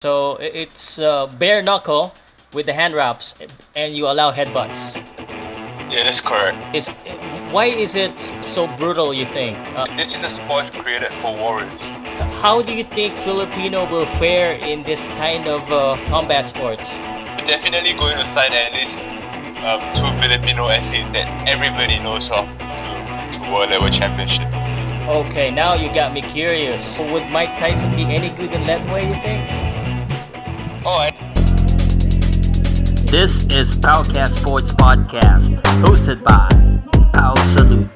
So it's bare knuckle with the hand wraps, and you allow headbutts. Yeah, that's correct. Is Why is it so brutal? You think? This is a sport created for warriors. How do you think Filipino will fare in this kind of combat sports? We're definitely going to sign at least two Filipino athletes that everybody knows of to World Level Championship. Okay, now you got me curious. Would Mike Tyson be any good in Lethwei, you think? Oh, This is POWCAST Sports Podcast, hosted by Pow Salud.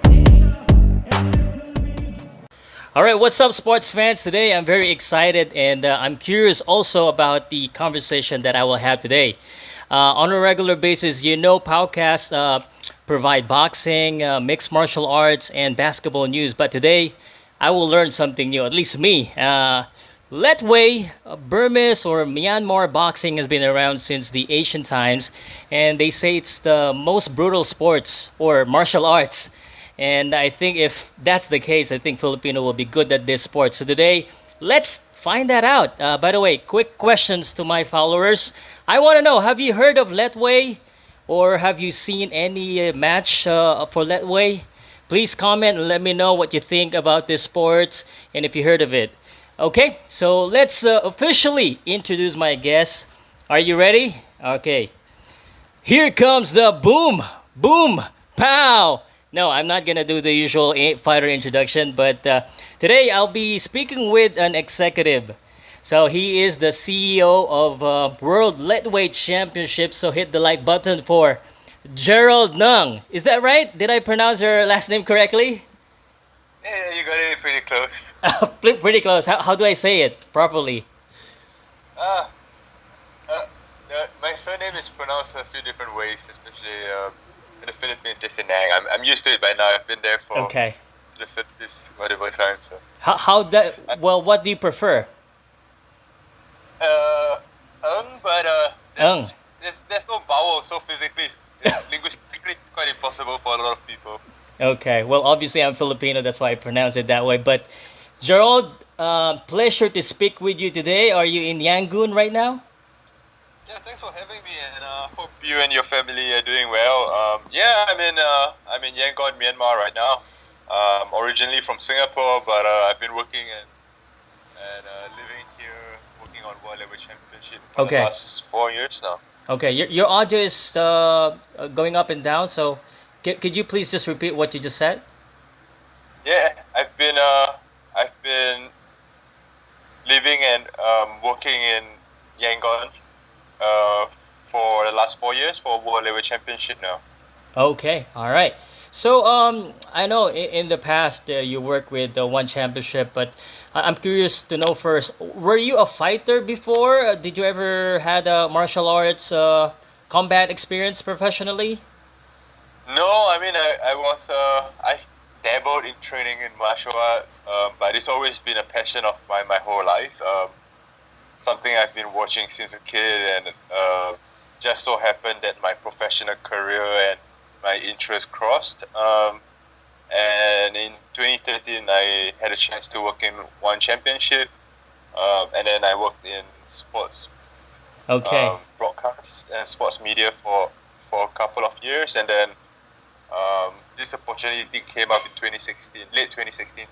All right, what's up, sports fans? Today I'm very excited and I'm curious also about the conversation that I will have today. On a regular basis, POWCAST provide boxing, mixed martial arts, and basketball news. But today, I will learn something new, at least me. Lethwei, Burmese or Myanmar boxing has been around since the ancient times, and they say it's the most brutal sports or martial arts. And I think if that's the case, I think Filipino will be good at this sport. So today, let's find that out. By the way, quick questions to my followers. I want to know, have you heard of Lethwei or have you seen any match for Lethwei? Please comment and let me know what you think about this sport and if you heard of it. Okay, so let's officially introduce my guests. Are you ready? Okay. Here comes the boom, boom, pow. No, I'm not gonna do the usual fighter introduction, but today I'll be speaking with an executive. So he is the CEO of World Lightweight Championship. So hit the like button for Gerald Ng. Is that right? Did I pronounce your last name correctly? yeah, you got it pretty close. Pretty close. How do I say it properly? Uh, uh, my surname is pronounced a few different ways, especially in the Philippines. They say Nang. I'm used to it by now. I've been there for Okay. the Philippines whatever time. So How that? Well, what do you prefer? but Ng. there's no vowel, so physically, it's linguistically quite impossible for a lot of people. Okay. Well, obviously I'm Filipino. That's why I pronounce it that way. But Gerald, pleasure to speak with you today. Are you in Yangon right now? Yeah, thanks for having me, and hope you and your family are doing well. Yeah, I'm in Yangon, Myanmar right now. Originally from Singapore, but I've been working and living here, working on World Level Championship for the Okay. last 4 years now. Okay. Your audio is going up and down. So could you please just repeat what you just said? Yeah, I've been living and working in Yangon for the last 4 years for World Level Championship now. Okay, all right. So I know in the past you worked with the one championship, but I'm curious to know first, were you a fighter before? Did you ever had a martial arts combat experience professionally? No, I dabbled in training in martial arts, but it's always been a passion of mine my whole life. Something I've been watching since a kid, and just so happened that my professional career and my interest crossed. And in 2013, I had a chance to work in one championship, and then I worked in sports Okay. broadcast and sports media for a couple of years, and then this opportunity came up in 2016, late 2016,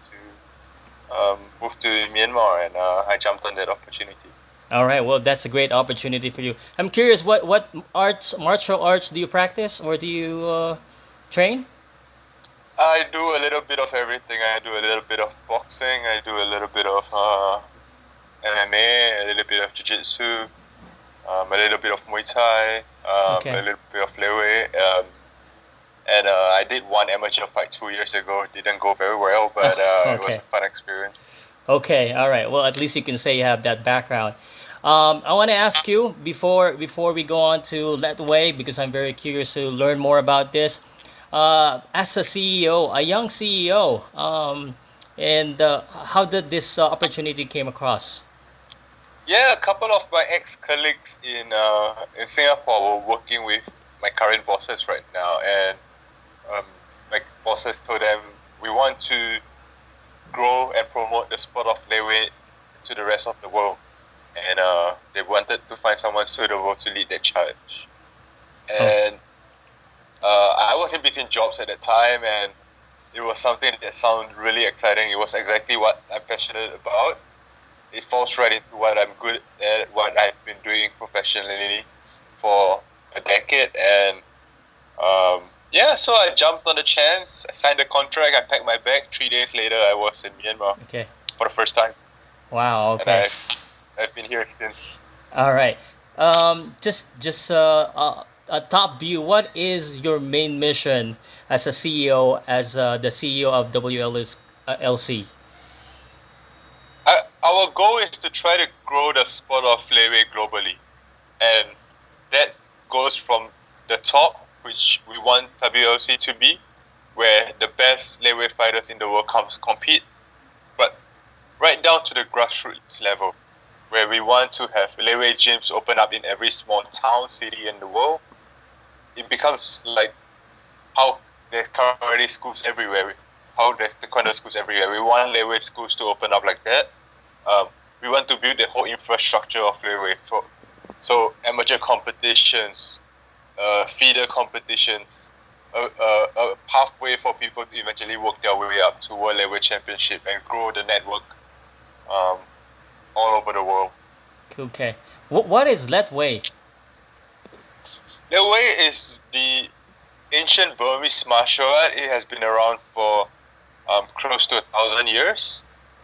to move to Myanmar, and I jumped on that opportunity. All right. Well, that's a great opportunity for you. I'm curious, what martial arts do you practice or do you train? I do a little bit of everything. I do a little bit of boxing. I do a little bit of MMA, a little bit of jiu-jitsu, a little bit of Muay Thai, Okay. a little bit of Lethwei. And I did one amateur fight 2 years ago. It didn't go very well, but it was Okay. a fun experience. Okay, all right. Well, at least you can say you have that background. I want to ask you before we go on to Lethwei because I'm very curious to learn more about this. As a CEO, a young CEO, and how did this opportunity came across? Yeah, a couple of my ex-colleagues in Singapore were working with my current bosses right now, and um, my bosses told them we want to grow and promote the sport of Lethwei to the rest of the world. and they wanted to find someone suitable to lead that charge. Oh, And I was in between jobs at that time, and it was something that sounded really exciting. It was exactly what I'm passionate about. It falls right into what I'm good at, what I've been doing professionally for a decade, and yeah, so I jumped on the chance. I signed the contract. I packed my bag. 3 days later, I was in Myanmar okay. for the first time, Wow. and Okay. I've been here since. All right. Just a top view. What is your main mission as a CEO, as the CEO of WLC? Our goal is to try to grow the sport of Lethwei globally, and that goes from the top, which we want WLC to be, where the best Lethwei fighters in the world comes compete, but right down to the grassroots level, where we want to have Lethwei gyms open up in every small town, city in the world. It becomes like how there's currently schools everywhere, how there's taekwondo schools everywhere. We want Lethwei schools to open up like that. We want to build the whole infrastructure of Lethwei. So amateur competitions, feeder competitions, a pathway for people to eventually work their way up to World Lethwei Championship and grow the network um, all over the world. Okay. What is Lethwei? Lethwei is the ancient Burmese martial art. It has been around for close to 1,000 years.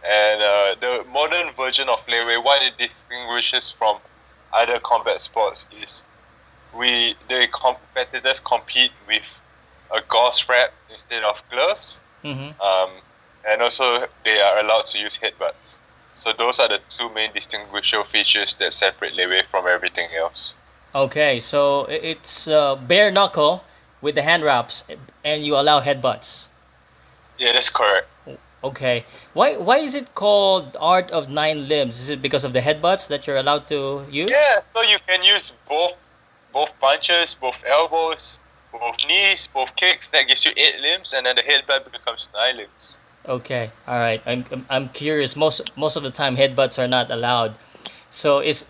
And the modern version of Lethwei, what it distinguishes from other combat sports is the competitors compete with a gauze wrap instead of gloves, Mm-hmm. and also they are allowed to use headbutts. So those are the two main distinguishing features that separate Lethwei from everything else. Okay, so it's bare knuckle with the hand wraps, and you allow headbutts. Yeah, that's correct. Okay. Why is it called Art of Nine Limbs? Is it because of the headbutts that you're allowed to use? Yeah, so you can use both punches, both elbows, both knees, both kicks. That gives you 8 limbs, and then the headbutt becomes 9 limbs. Okay. All right. I'm curious. Most of the time headbutts are not allowed. So is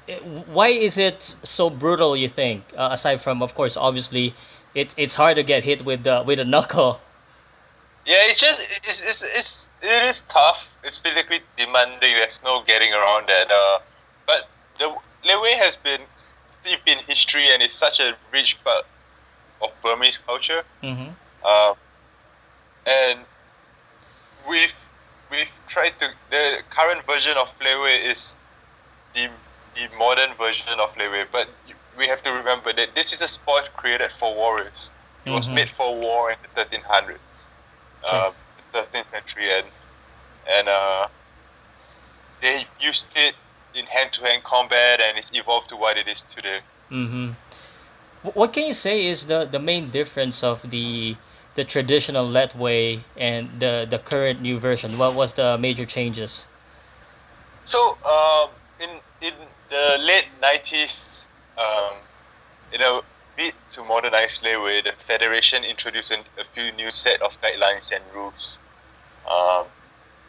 why is it so brutal, you think? Aside from, of course, obviously it's hard to get hit with a knuckle. Yeah, it's just it is tough. It's physically demanding. There's no getting around that. But the Lethwei has been steep in history, and it's such a rich part of Burmese culture. Mm-hmm. Um, and we've we've tried to the current version of Lethwei is the the modern version of Lethwei, but we have to remember that this is a sport created for warriors. It was Mm-hmm. made for war in the 1300s, Okay. the 13th century, and they used it in hand-to-hand combat, and it's evolved to what it is today. Mm-hmm. What can you say is the main difference of the traditional Letway and the current new version? What was the major changes? So, in the late 90s, in a bid to modernize Lethwei, the Federation introduced a few new set of guidelines and rules. Um,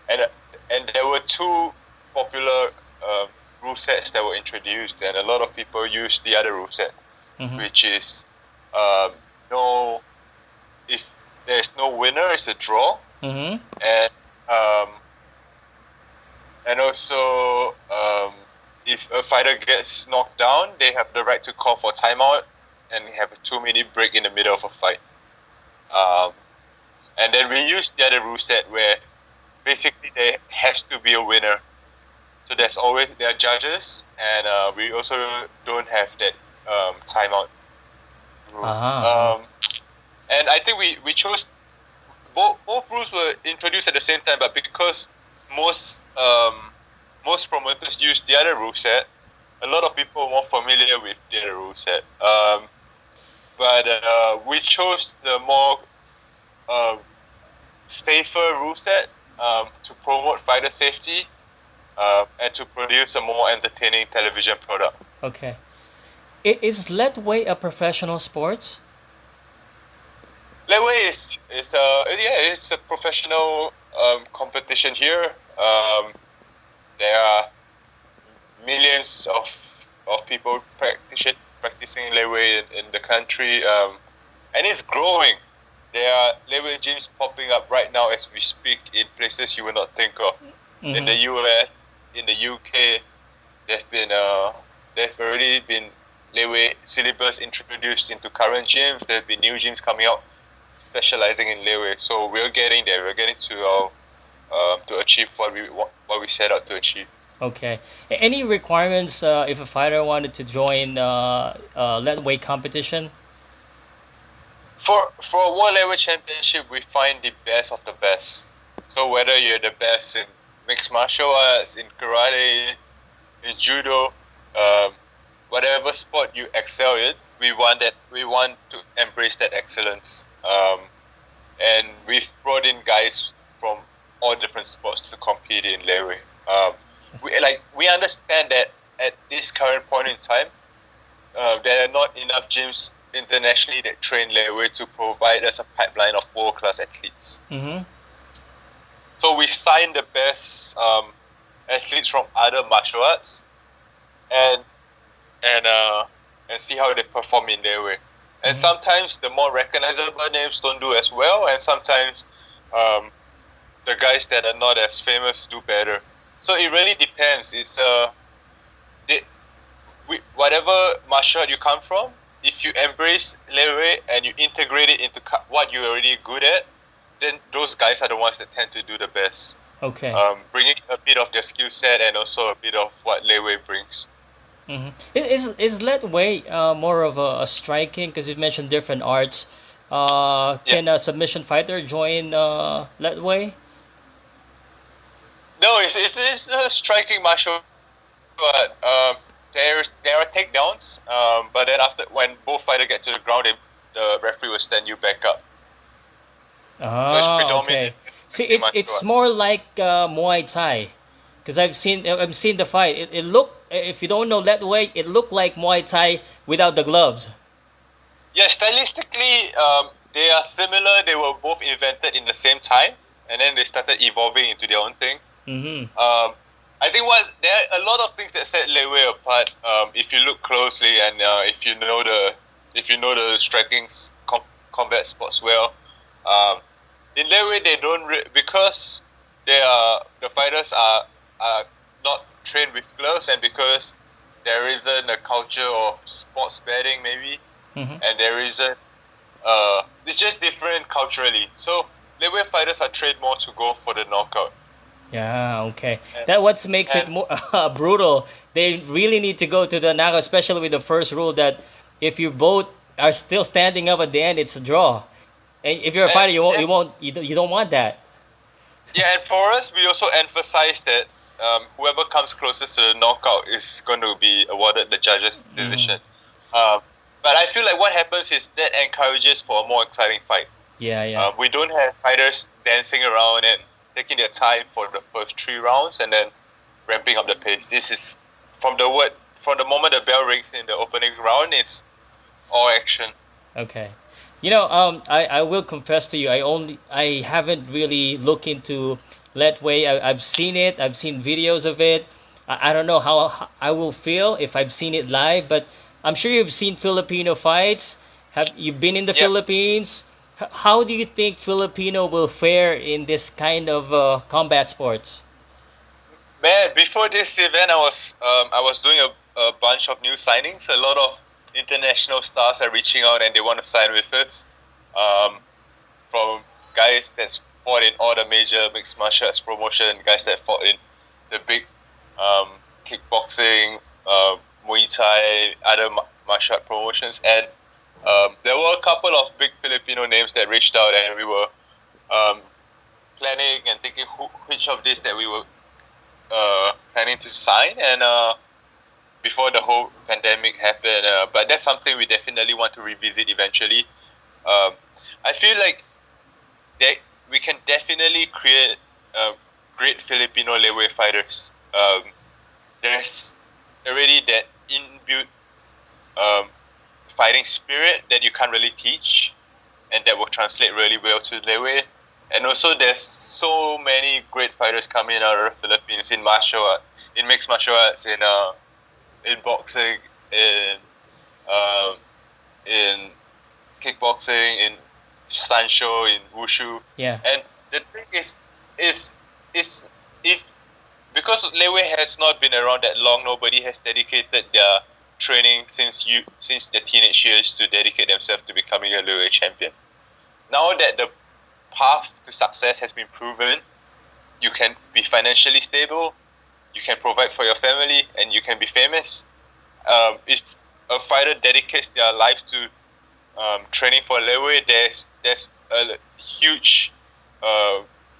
and and there were two popular rule sets that were introduced, and a lot of people use the other rule set, Mm-hmm. which is um, no if there's no winner, it's a draw, Mm-hmm. and um, also if a fighter gets knocked down, they have the right to call for timeout and have a 2-minute break in the middle of a fight. Um, and then we use the other rule set where basically there has to be a winner. So there are judges, and we also don't have that timeout rule. Uh-huh. And I think we chose both rules were introduced at the same time, but because most most promoters use the other rule set, a lot of people are more familiar with the other rule set. But we chose the more safer rule set to promote fighter safety and to produce a more entertaining television product. Okay. Is Letway a professional sport? Lethwei is it's a professional competition here. There are millions of people practicing Lethwei in the country, and it's growing. There are Lethwei gyms popping up right now as we speak in places you would not think of. In the US, in the UK, there've already been Lethwei syllabus introduced into current gyms. There have been new gyms coming out specializing in Lethwei. So we're getting there. We're getting to achieve what we set out to achieve. Okay. Any requirements if a fighter wanted to join Lethwei competition? For a World Lethwei Championship, we find the best of the best. So whether you're the best in mixed martial arts, in karate, in judo, whatever sport you excel in, we want to embrace that excellence. And we've brought in guys from all different sports to compete in Lethwei. We understand that at this current point in time, there are not enough gyms internationally that train Lethwei to provide us a pipeline of world-class athletes. So we sign the best athletes from other martial arts and see how they perform in Lethwei. And sometimes the more recognizable names don't do as well, and sometimes the guys that are not as famous do better. So it really depends. It's whatever martial art you come from, if you embrace Lethwei and you integrate it into what you're already good at, then those guys are the ones that tend to do the best. Okay. Bringing a bit of their skill set and also a bit of what Lethwei brings. Is Lethwei more of a striking? Because you mentioned different arts. Can a submission fighter join Lethwei? No, it's a striking martial art. There are takedowns, but then when both fighters get to the ground, the referee will stand you back up. So it's predominant. Okay. See, it's more like Muay Thai, because I've seen the fight. It looked, if you don't know Lethwei, it looked like Muay Thai without the gloves. Yeah, stylistically, they are similar. They were both invented in the same time, and then they started evolving into their own thing. I think there are a lot of things that set Lethwei apart. If you look closely and if you know the striking combat sports well, in Lethwei they don't because the fighters are not trained with gloves, and because there isn't a culture of sports betting maybe, and there isn't it's just different culturally. So Lethwei fighters are trained more to go for the knockout. Yeah, okay. That what makes it more brutal. They really need to go to the knockout, especially with the first rule that if you both are still standing up at the end, it's a draw. And if you're a fighter, you don't want that. Yeah, and for us, we also emphasize that whoever comes closest to the knockout is going to be awarded the judge's decision. But I feel like what happens is that encourages for a more exciting fight. Yeah. We don't have fighters dancing around and taking their time for the first 3 rounds and then ramping up the pace. This is from the moment the bell rings in the opening round, it's all action. Okay. I will confess to you, I haven't really looked into Lethwei. I've seen it. I've seen videos of it. I don't know how I will feel if I've seen it live, but I'm sure you've seen Filipino fights. Have you been in the Philippines? How do you think Filipino will fare in this kind of combat sports? Man, before this event, I was doing a bunch of new signings. A lot of international stars are reaching out and they want to sign with us. From guys that's fought in all the major mixed martial arts promotion, guys that fought in the big kickboxing, Muay Thai, other martial art promotions, and there were a couple of big Filipino names that reached out, and we were planning and thinking which of these that we were planning to sign, and before the whole pandemic happened. But that's something we definitely want to revisit eventually. I feel like that we can definitely create great Filipino Lethwei fighters. There's already that inbuilt fighting spirit that you can't really teach, and that will translate really well to Lethwei. And also, there's so many great fighters coming out of the Philippines in martial art, in mixed martial arts, in boxing, um, in kickboxing, in sanshou, in wushu. Yeah. And the thing is if because Lethwei has not been around that long, nobody has dedicated their training since their teenage years to dedicate themselves to becoming a Lethwei champion. Now that the path to success has been proven, you can be financially stable, you can provide for your family, and you can be famous. If a fighter dedicates their life to training for Lethwei, there's a huge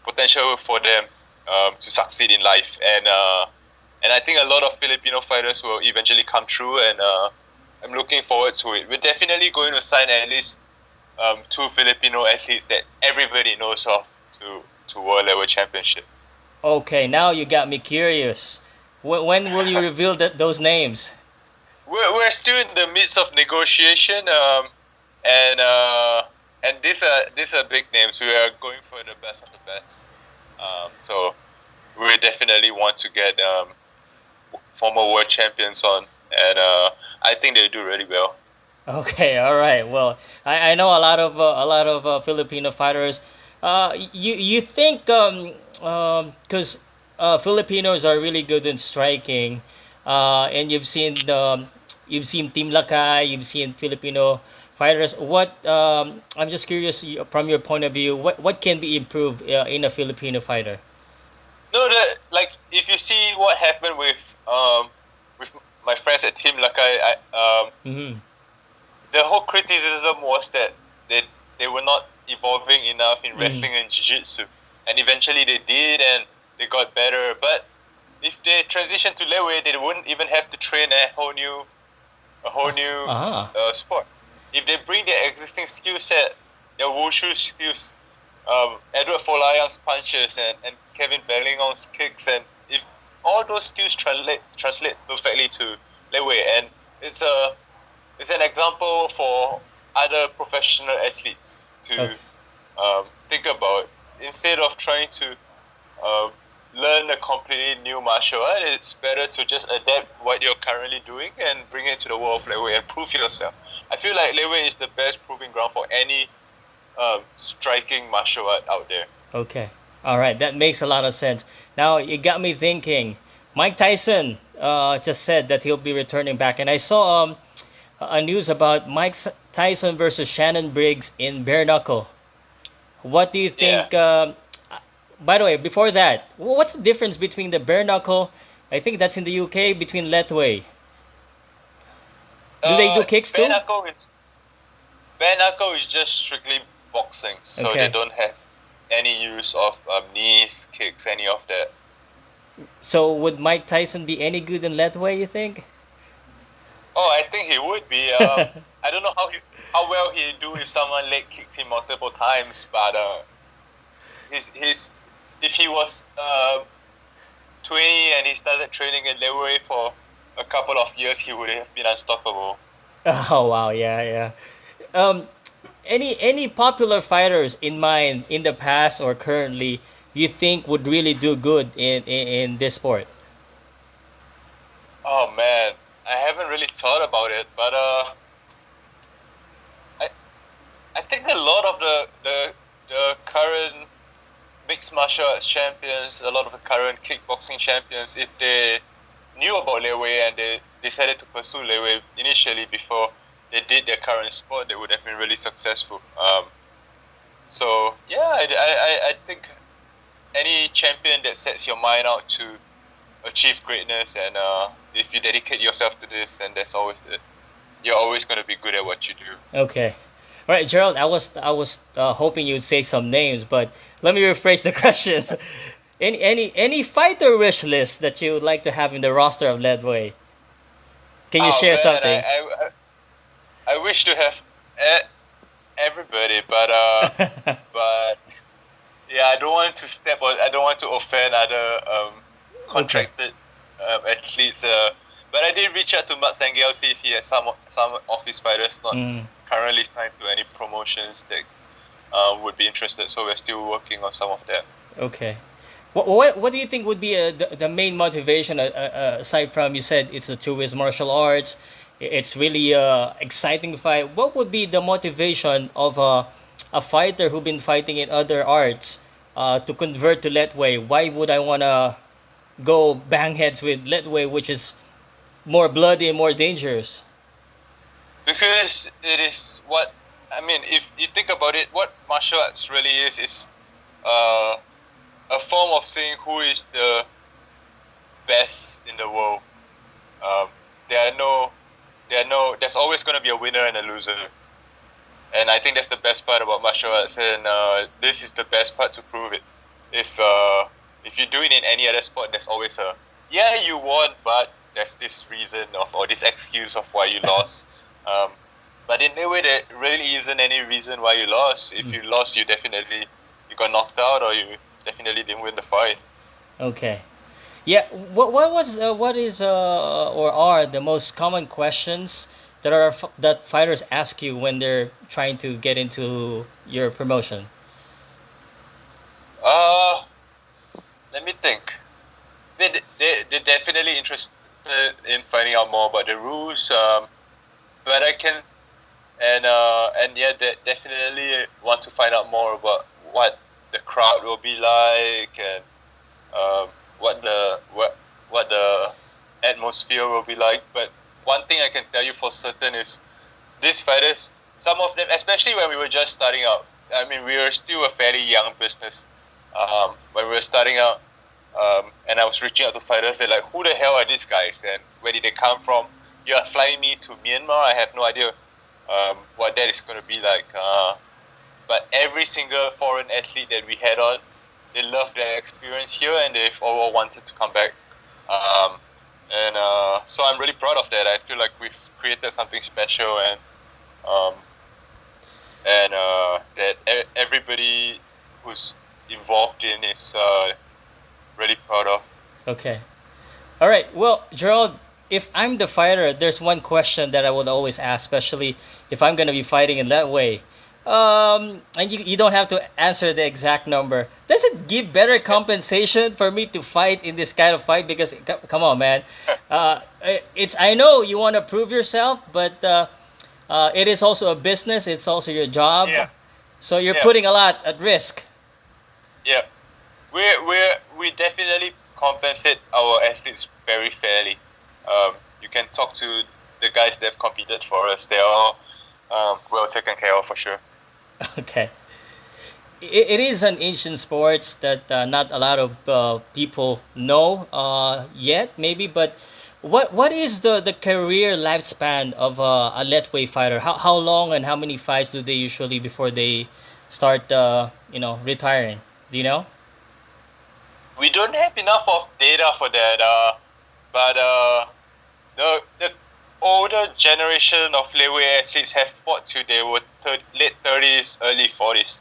potential for them to succeed in life, and I think a lot of Filipino fighters will eventually come through, and I'm looking forward to it. We're definitely going to sign at least 2 Filipino athletes that everybody knows of to World Level Championship. Okay, now you got me curious. When will you reveal those names? We're still in the midst of negotiation, and these are big names. We are going for the best of the best. So we definitely want to get former world champions on, and I think they do really well. Okay, all right. Well, I know a lot of Filipino fighters. You think because Filipinos are really good in striking, and you've seen Team Lakay, you've seen Filipino fighters. What I'm just curious from your point of view, what can be improved in a Filipino fighter? No, like if you see what happened with my friends at Team Lakay, Mm-hmm. the whole criticism was that they were not evolving enough in wrestling and jiu-jitsu, and eventually they did, and they got better. But if they transition to Lethwei, they wouldn't even have to train a whole new Ah. sport. If they bring their existing skill set, their wushu skills, Edward Folayang's punches and Kevin Bellingham's kicks, and if all those skills translate perfectly to Lethwei, and it's an example for other professional athletes to Okay. think about. Instead of trying to learn a completely new martial art, it's better to just adapt what you're currently doing and bring it to the world of Lethwei and prove yourself. I feel like Lethwei is the best proving ground for any striking martial art out there. Okay. All right. That makes a lot of sense. Now it got me thinking. Mike Tyson just said that he'll be returning back, and I saw a news about Tyson versus Shannon Briggs in bare knuckle. What do you Yeah. think? By the way, before that, what's the difference between the bare knuckle? I think that's in the UK between Lethwei. Do they do kicks Bare too? knuckle is bare knuckle is just strictly boxing, so they Okay. don't have any use of knees, kicks, any of that. So would Mike Tyson be any good in Lethwei? You think? Oh, I think he would be. I don't know how well he do if someone leg kicks him multiple times, but his if he was 20 and he started training in Lethwei for a couple of years, he would have been unstoppable. Oh wow, yeah, yeah. Um, any popular fighters in mind in the past or currently you think would really do good in this sport? Oh man, I haven't really thought about it, but I I think a lot of the current mixed martial arts champions, a lot of the current kickboxing champions, if they knew about Lethwei and they decided to pursue Lethwei initially before they did their current sport, they would have been really successful. So yeah, I think any champion that sets your mind out to achieve greatness, and if you dedicate yourself to this, then you're always going to be good at what you do. Okay. All right, Gerald. I was hoping you'd say some names, but let me rephrase the questions. Any fighter wish list that you would like to have in the roster of Lethwei? Can you Oh share man, something? I wish to have everybody, but yeah, I don't want to offend other Okay. contracted athletes. But I did reach out to Mark Sangel, see if he has some of his fighters not Mm, currently signed to any promotions that would be interested. So we're still working on some of that. okay. What do you think would be the main motivation aside from you said it's a two-ways martial arts, it's really exciting fight. What would be the motivation of a fighter who been fighting in other arts to convert to Lethwei? Why would I wanna go bang heads with Lethwei, which is more bloody and more dangerous? Because it is what I mean. If you think about it, what martial arts really is uh, a form of saying who is the best in the world. Um, there are no, There's always going to be a winner and a loser, and I think that's the best part about martial arts. And this is the best part to prove it. If you do it in any other sport, there's always a yeah you won, but there's this reason or this excuse of why you lost. Um, but in a way, there really isn't any reason why you lost. If you lost, you got knocked out, or you definitely didn't win the fight. Okay. Yeah. What is or are the most common questions that fighters ask you when they're trying to get into your promotion? Uh, Let me think. They're definitely interested in finding out more about the rules. But I can and yeah, they definitely want to find out more about what the crowd will be like, and um, what the atmosphere will be like. But one thing I can tell you for certain is these fighters, some of them, especially when we were just starting out. I mean, we were still a fairly young business when we were starting out. And I was reaching out to fighters. They're like, "Who the hell are these guys? And where did they come from? You are flying me to Myanmar. I have no idea what that is going to be like." But every single foreign athlete that we had on, they loved their experience here, and they've all wanted to come back. Um, so I'm really proud of that. I feel like we've created something special, um, and that everybody who's involved in is really proud of. Okay. All right. Well, Gerald, if I'm the fighter, there's one question that I would always ask, especially if I'm going to be fighting in that way. And you don't have to answer the exact number. Does it give better compensation for me to fight in this kind of fight? Because come on, man, it's I know you want to prove yourself, but it is also a business. It's also your job, Yeah, so you're yeah, putting a lot at risk. yeah. We definitely compensate our athletes very fairly. You can talk to the guys that have competed for us. They're all well taken care of for sure. Okay. It is an ancient sports that not a lot of people know yet, maybe. But what is the career lifespan of a Lethwei fighter? How long and how many fights do they usually before they start retiring? Do you know? We don't have enough of data for that. But the older generation of Lethwei athletes have fought till they were late 30s, early 40s.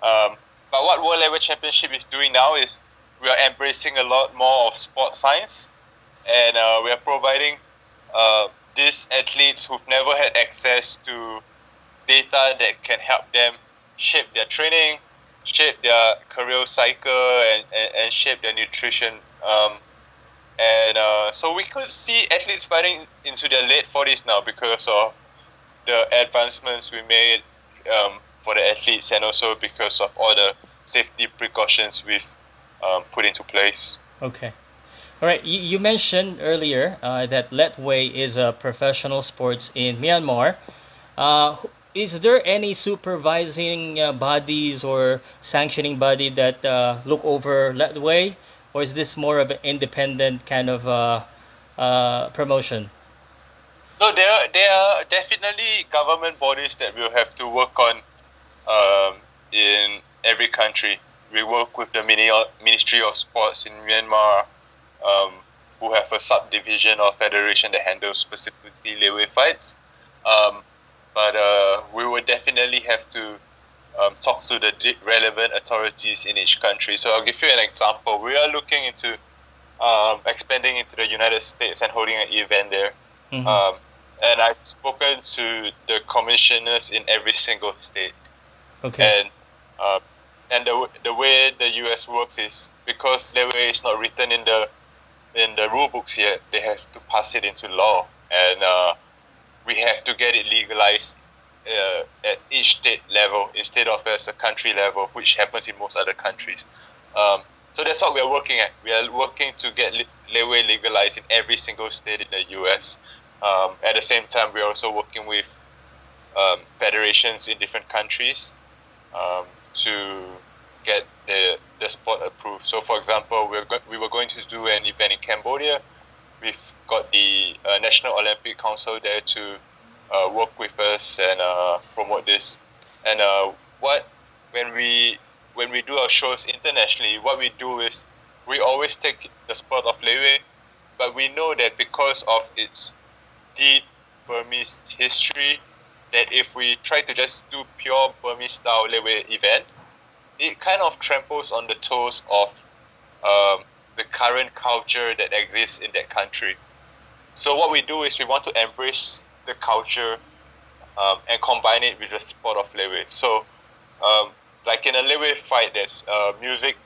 But what World Level Championship is doing now is we are embracing a lot more of sports science, and we are providing these athletes who've never had access to data that can help them shape their training, shape their career cycle, and shape their nutrition. So we could see athletes fighting into their late 40s now because of the advancements we made for the athletes, and also because of all the safety precautions we've put into place. Okay. All right. You mentioned earlier that Lethwei is a professional sports in Myanmar. Is there any supervising bodies or sanctioning body that look over Lethwei, or is this more of an independent kind of promotion? No, there are definitely government bodies that will have to work on in every country. We work with the Ministry of Sports in Myanmar, who have a subdivision or federation that handles specifically Lethwei fights. But we would definitely have to talk to the relevant authorities in each country. So I'll give you an example. We are looking into expanding into the United States and holding an event there. Hmm. And I've spoken to the commissioners in every single state. Okay. And uh, and the way the US works is because Lethwei is not written in the rule books yet, they have to pass it into law, and we have to get it legalized at each state level instead of as a country level, which happens in most other countries. So that's what we are working at. We are working to get Lethwei legalized in every single state in the US. At the same time, we're also working with federations in different countries to get the sport approved. So, for example, we were going to do an event in Cambodia. We've got the National Olympic Council there to work with us and promote this. And when we do our shows internationally, what we do is we always take the sport of Lethwei, but we know that because of its deep Burmese history, that if we try to just do pure Burmese style Lethwei events, it kind of tramples on the toes of the current culture that exists in that country. So what we do is we want to embrace the culture and combine it with the sport of Lethwei. So like in a Lethwei fight, there's music,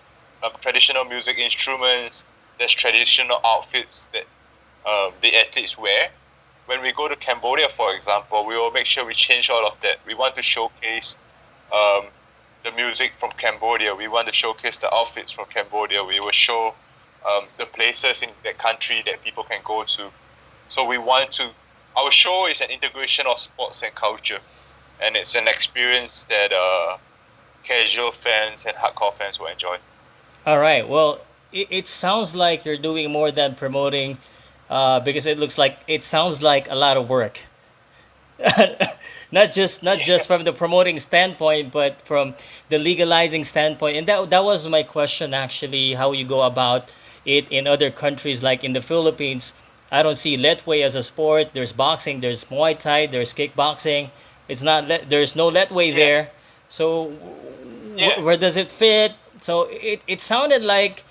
traditional music instruments, there's traditional outfits that the athletes wear. When we go to Cambodia, for example, we will make sure we change all of that. We want to showcase the music from Cambodia. We want to showcase the outfits from Cambodia. We will show the places in that country that people can go to. So our show is an integration of sports and culture. And it's an experience that casual fans and hardcore fans will enjoy. All right. Well, it sounds like you're doing more than promoting, because it sounds like a lot of work. Not just from the promoting standpoint, but from the legalizing standpoint. And that was my question actually, how you go about it in other countries, like in the Philippines. I don't see Lethwei as a sport. There's boxing, there's Muay Thai, there's kickboxing. There's no Lethwei there. So Yeah. where does it fit? So it sounded like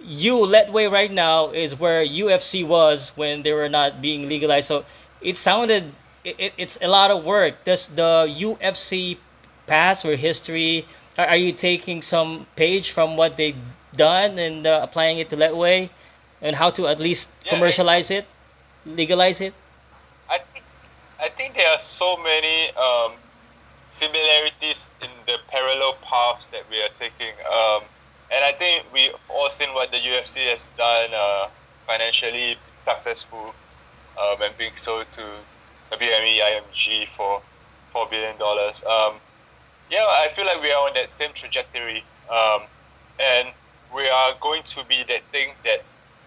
Lethwei right now is where UFC was when they were not being legalized. So it sounded it's a lot of work. Does the UFC past or history? Are you taking some page from what they've done and applying it to Lethwei, and how to at least Yeah, commercialize it, legalize it? I think I think there are so many similarities in the parallel paths that we are taking. And I think we've all seen what the UFC has done, financially successful, and being sold to WME IMG for $4 billion. Yeah, I feel like we are on that same trajectory, and we are going to be that thing that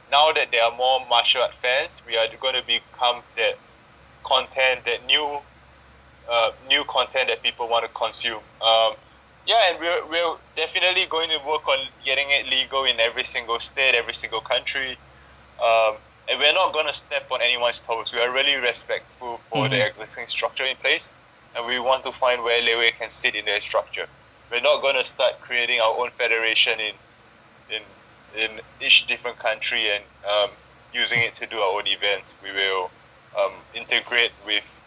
now that there are more martial art fans, we are going to become that content, that new content that people want to consume. Yeah, and we're definitely going to work on getting it legal in every single state, every single country. And we're not going to step on anyone's toes. We are really respectful for the existing structure in place, and we want to find where Lethwei can sit in their structure. We're not going to start creating our own federation in each different country and using it to do our own events. We will integrate with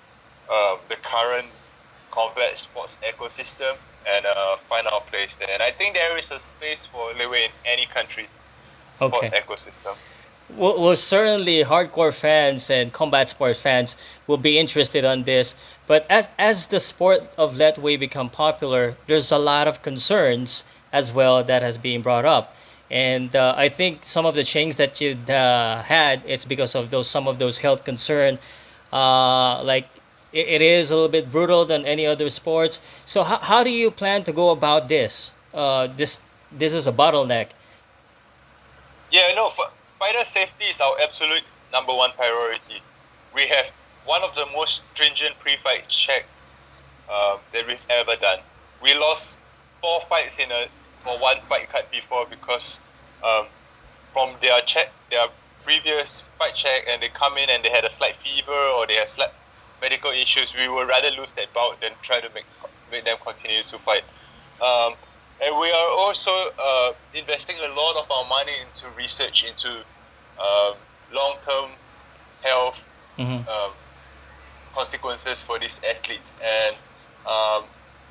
the current combat sports ecosystem and find our place there. And I think there is a space for Lethwei in any country sport Okay. ecosystem. Well, certainly hardcore fans and combat sport fans will be interested on this. But as the sport of Lethwei become popular, there's a lot of concerns as well that has been brought up. And I think some of the change that you had, it's because of some of those health concern. Like it is a little bit brutal than any other sports. So how do you plan to go about this? This is a bottleneck. Yeah, no, fighter safety is our absolute number one priority. We have one of the most stringent pre-fight checks that we've ever done. We lost 4 fights for one fight cut before because from their previous fight check, and they come in and they had a slight fever or they had slight medical issues. We would rather lose that bout than try to make them continue to fight. And we are also investing a lot of our money into research into long-term health Mm-hmm. consequences for these athletes. And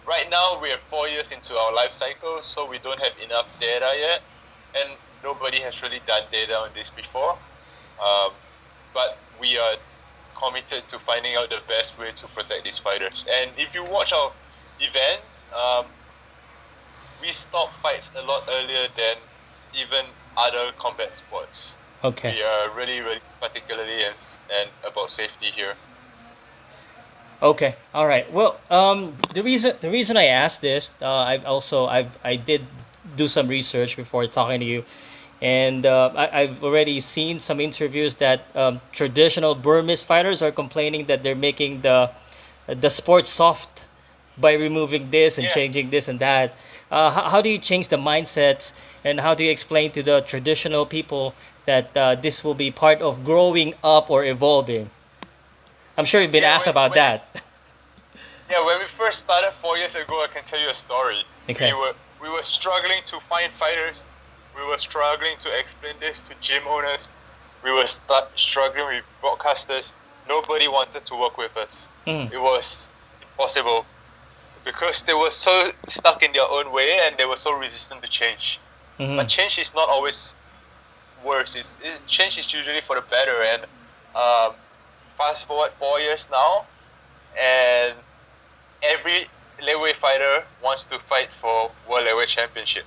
right now we're 4 years into our life cycle, so we don't have enough data yet, and nobody has really done data on this before. But we are committed to finding out the best way to protect these fighters. And if you watch our events, we stop fights a lot earlier than even other combat sports. Okay. We are really, really particularly and about safety here. Okay. All right. Well, the reason I asked this, I did do some research before talking to you, and I've already seen some interviews that traditional Burmese fighters are complaining that they're making the sport soft by removing this and Yeah. changing this and that. How do you change the mindsets, and how do you explain to the traditional people that this will be part of growing up or evolving? I'm sure you've been Yeah, asked about that. when we first started 4 years ago, I can tell you a story. Okay. We were struggling to find fighters. We were struggling to explain this to gym owners. We were struggling with broadcasters. Nobody wanted to work with us. Mm. It was impossible because they were so stuck in their own way and they were so resistant to change. Mhm. But change is not always worse. Change is usually for the better. And fast forward 4 years now, and every Lethwei fighter wants to fight for World Lethwei Championship.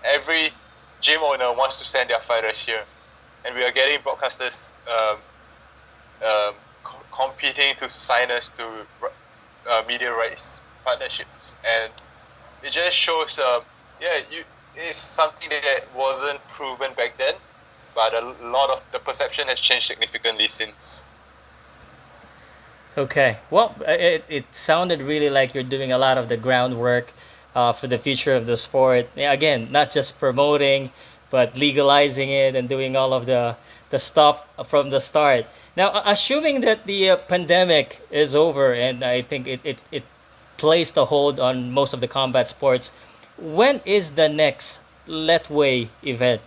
Every gym owner wants to send their fighters here, and we are getting broadcasters competing to sign us to media rights partnerships, and it just shows, it's something that wasn't proven back then, but a lot of the perception has changed significantly since. Okay. Well, it sounded really like you're doing a lot of the groundwork for the future of the sport. Yeah, again, not just promoting, but legalizing it and doing all of the stuff from the start. Now, assuming that the pandemic is over, and I think it placed a hold on most of the combat sports, when is the next Lethwei event?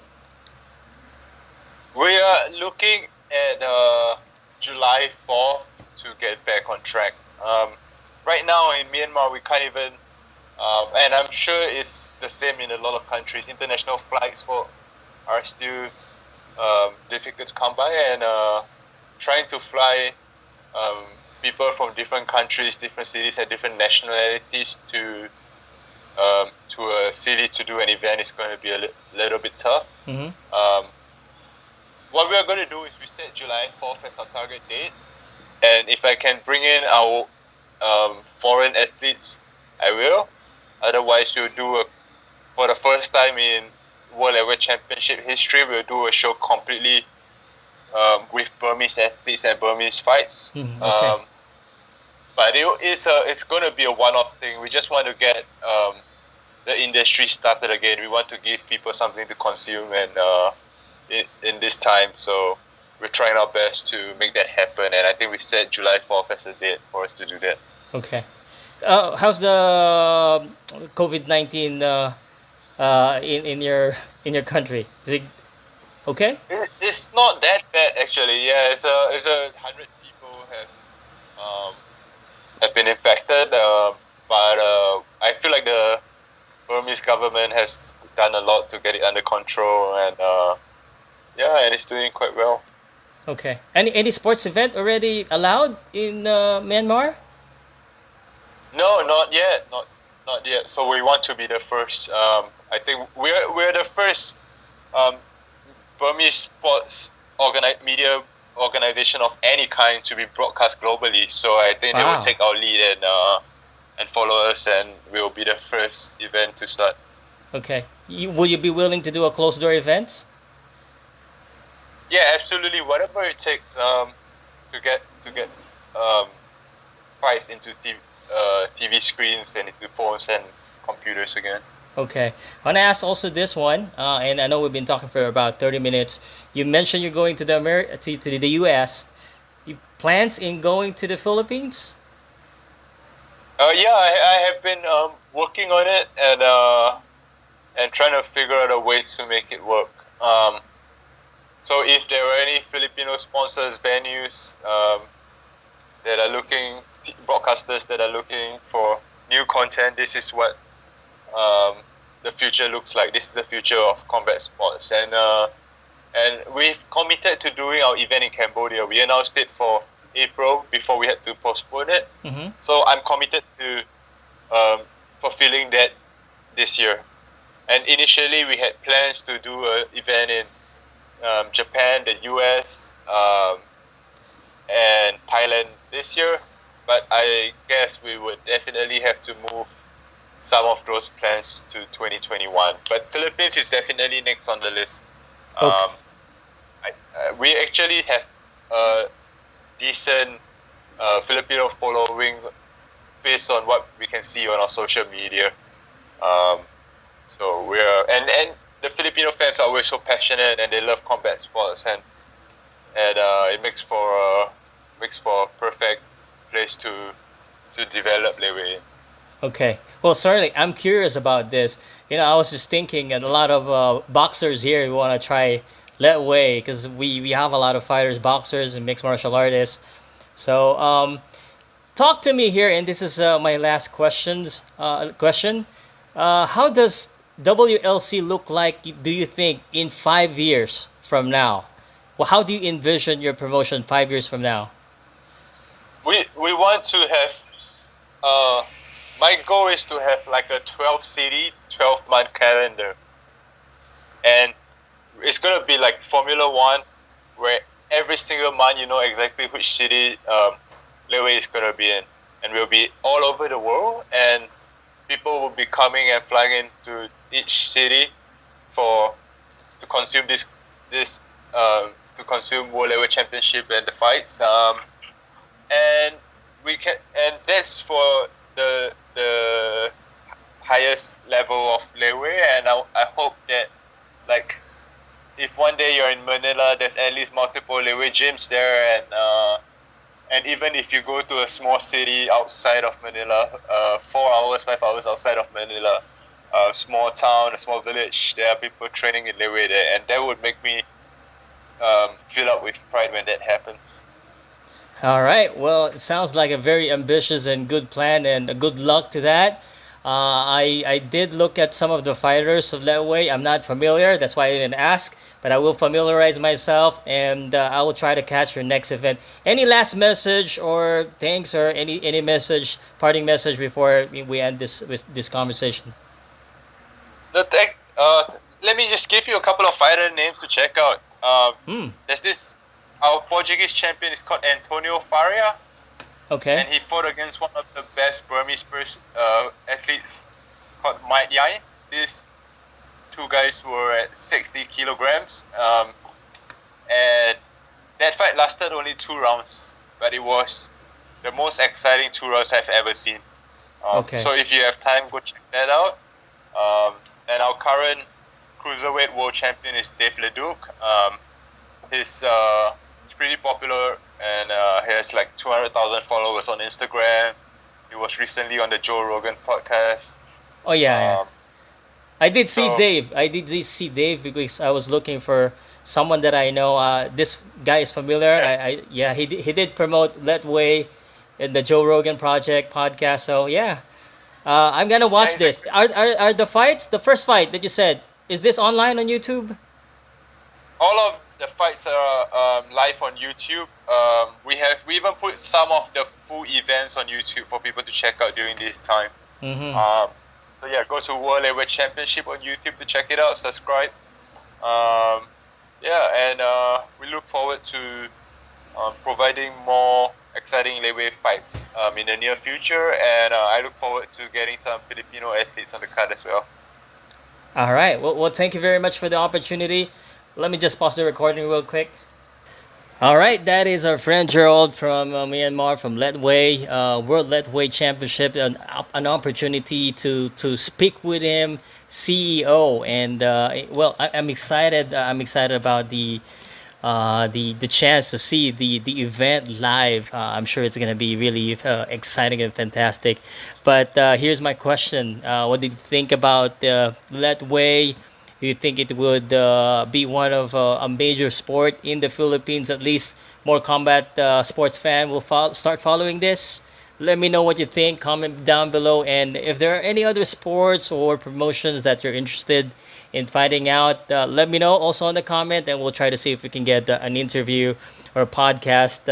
We are looking at July 4th to get back on track. Right now in Myanmar, we can't even, and I'm sure it's the same in a lot of countries, international flights are still difficult to come by, and trying to fly people from different countries, different cities, and different nationalities to a city to do an event is going to be a little bit tough. Hmm. What we are going to do is we set July 4th as our target date, and if I can bring in our foreign athletes, I will. Otherwise, we'll do for the first time in World Lethwei Championship history, we'll do a show completely with Burmese athletes and Burmese fights. Okay. But it's going to be a one-off thing. We just want to get the industry started again. We want to give people something to consume and in this time. So we're trying our best to make that happen. And I think we set July 4th as a date for us to do that. Okay. How's the COVID-19 in your country? Is it okay? It's not that bad actually. Yeah, it's 100 people have been infected. But I feel like the Burmese government has done a lot to get it under control, and and it's doing quite well. Okay. Any sports event already allowed in Myanmar? No, not yet. Not yet. So we want to be the first. I think we're the first Burmese sports media organization of any kind to be broadcast globally. So I think they Wow. will take our lead and follow us, and we will be the first event to start. Okay. Will you be willing to do a closed door event? Yeah, absolutely. Whatever it takes to get fights into TV screens and into phones and computers again. Okay. I want to ask also this one, and I know we've been talking for about 30 minutes. You mentioned you're going to to the U.S. You plans in going to the Philippines? I have been working on it and trying to figure out a way to make it work. So if there are any Filipino sponsors, venues that are looking, broadcasters that are looking for new content. This is what um, the future looks like. This is the future of combat sports, and we've committed to doing our event in Cambodia. We announced it for April before we had to postpone it. Mm-hmm. So I'm committed to fulfilling that this year. And initially, we had plans to do an event in Japan, the US, and Thailand this year. But I guess we would definitely have to move some of those plans to 2021. But Philippines is definitely next on the list. Okay. We actually have a decent Filipino following based on what we can see on our social media. Um, so and the Filipino fans are always so passionate and they love combat sports, and it makes for a perfect place to develop Lethwei. Okay. Well, certainly, I'm curious about this. I was just thinking, and a lot of boxers here want to try Lethwei because we have a lot of fighters, boxers, and mixed martial artists. So, talk to me here, and this is my last question. How does WLC look like? Do you think in 5 years from now? Well, how do you envision your promotion 5 years from now? We want to have my goal is to have like a 12 city 12-month calendar, and it's gonna be like Formula One, where every single month you know exactly which city Lethwei is gonna be in, and we'll be all over the world, and people will be coming and flying into each city for to consume this to consume World Lethwei Championship and the fights. And that's for the highest level of Lethwei, and I hope that like if one day you're in Manila, there's at least multiple Lethwei gyms there, and even if you go to a small city outside of Manila, 4 hours, 5 hours outside of Manila, a small town, a small village, there are people training in Lethwei there, and that would make me fill up with pride when that happens. All right. Well, it sounds like a very ambitious and good plan, and good luck to that. I did look at some of the fighters of Lethwei. I'm not familiar, that's why I didn't ask. But I will familiarize myself, and I will try to catch your next event. Any last message or thanks or any message, parting message before we end this conversation? Let me just give you a couple of fighter names to check out. Hmm. There's this our Portuguese champion is called Antonio Faria, Okay. and he fought against one of the best Burmese athletes called Might Yai. These two guys were at 60 kilograms, and that fight lasted only 2 rounds, but it was the most exciting 2 rounds I've ever seen. Okay. So if you have time, go check that out. And our current cruiserweight world champion is Dave Leduc. He's pretty popular, and he has like 200,000 followers on Instagram. He was recently on the Joe Rogan podcast. Oh yeah. Um, I did see so Dave. I did see Dave because I was looking for someone that I know. This guy is familiar. yeah, Yeah, he did promote Letway in the Joe Rogan Project podcast. So yeah, I'm gonna yeah, watch he's a this. Are the fights, the first fight that you said, is this online on YouTube? all of the fights are live on YouTube. We even put some of the full events on YouTube for people to check out during this time. Mm-hmm. So yeah, go to World Lethwei Championship on YouTube to check it out. Subscribe. Um, yeah, and we look forward to providing more exciting Lethwei fights in the near future, and I look forward to getting some Filipino athletes on the card as well. All right. Well, thank you very much for the opportunity. Let me just pause the recording real quick. All right, that is our friend Gerald from Myanmar, from Lethwei, World Lethwei Championship, an opportunity to speak with him, CEO, and well, I'm excited. I'm excited about the chance to see the event live. I'm sure it's gonna be really exciting and fantastic. But here's my question: what did you think about Lethwei? Do you think it would be one of a major sport in the Philippines? At least more combat sports fan will start following this. Let me know what you think. Comment down below. And if there are any other sports or promotions that you're interested in finding out, let me know also on the comment, and we'll try to see if we can get an interview or a podcast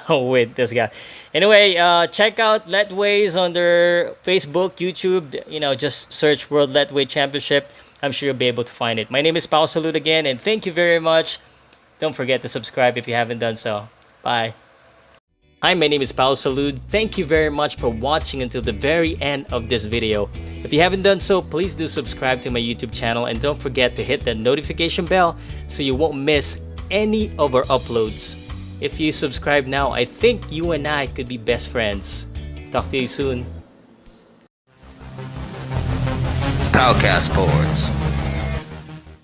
with this guy. Anyway, check out Lethwei's on their Facebook, YouTube. Just search World Lethwei Championship. I'm sure you'll be able to find it. My name is Pow Salud again, and thank you very much. Don't forget to subscribe if you haven't done so. Bye. Hi, my name is Pow Salud. Thank you very much for watching until the very end of this video. If you haven't done so, please do subscribe to my YouTube channel, and don't forget to hit the notification bell so you won't miss any of our uploads. If you subscribe now, I think you and I could be best friends. Talk to you soon. POWCAST SPORTS.